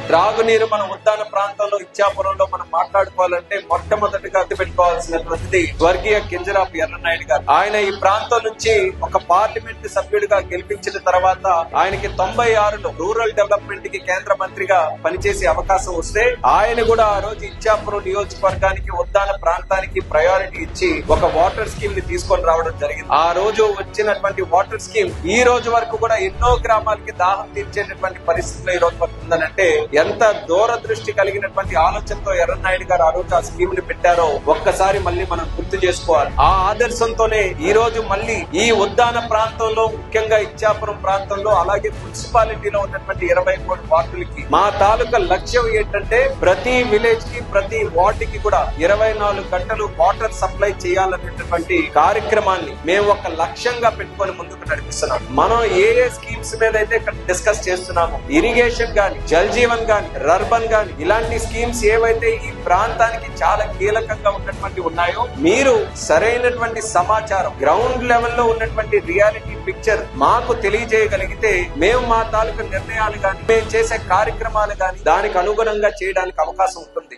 త్రాగునీరు మన ఉద్దాన ప్రాంతంలో ఇచ్చాపురంలో మనం మాట్లాడుకోవాలంటే మొట్టమొదటిగా పెట్టుకోవాల్సినటువంటిది స్వర్గీయ కింజరాపు ఎర్రన్నాయుడు గారు. ఆయన ఈ ప్రాంతం నుంచి ఒక పార్లమెంట్ సభ్యుడిగా గెలిపించిన తర్వాత ఆయనకి 96లో రూరల్ డెవలప్మెంట్ కి కేంద్ర మంత్రిగా పనిచేసే అవకాశం వస్తే ఆయన కూడా ఆ రోజు ఇచ్చాపురం నియోజకవర్గానికి ఉద్దాన ప్రాంతానికి ప్రయారిటీ ఇచ్చి ఒక వాటర్ స్కీమ్ ని తీసుకొని రావడం జరిగింది. ఆ రోజు వచ్చినటువంటి వాటర్ స్కీమ్ ఈ రోజు వరకు కూడా ఎన్నో గ్రామాలకి దాహం తీర్చేటటువంటి పరిస్థితులు ఈ రోజు వరకు ఉందనంటే ఎంత దూరదృష్టి కలిగినటువంటి ఆలోచనతో ఎర్రన్నాయుడు గారు ఆ రోజు ఆ స్కీమ్ ని పెట్టారో ఒక్కసారి మళ్ళీ మనం గుర్తు చేసుకోవాలి. ఆ ఆదర్శంతోనే ఈ రోజు మళ్ళీ ఈ ఉద్దాన ప్రాంతంలో ముఖ్యంగా ఇచ్చాపురం ప్రాంతంలో అలాగే మున్సిపాలిటీలో ఉన్నటువంటి 23 వార్డులకి మా తాలూకా లక్ష్యం ఏంటంటే ప్రతి విలేజ్ కి ప్రతి వార్డుకి కూడా 24 గంటలు వాటర్ సప్లై చేయాలనేటటువంటి కార్యక్రమాన్ని మేము ఒక లక్ష్యంగా పెట్టుకొని ముందుకు నడిపిస్తున్నాం. మనం ఏ స్కీమ్స్ మీద అయితే డిస్కస్ చేస్తున్నామో ఇరిగేషన్ గాని, జల్ జీవన్ గాని, రర్బన్ గాని ఇలాంటి స్కీమ్స్ ఏవైతే ఈ ప్రాంతానికి చాలా కీలకంగా ఉన్నటువంటి ఉన్నాయో మీరు సరైనటువంటి సమాచారం గ్రౌండ్ లెవెల్లో ఉన్నటువంటి రియాలిటీ పిక్చర్ మాకు తెలియజేయగలిగితే మేము మా తాలూకు నిర్ణయాలు గాని మేము చేసే కార్యక్రమాలు గాని దానికి అనుగుణంగా చేయడానికి అవకాశం ఉంటుంది.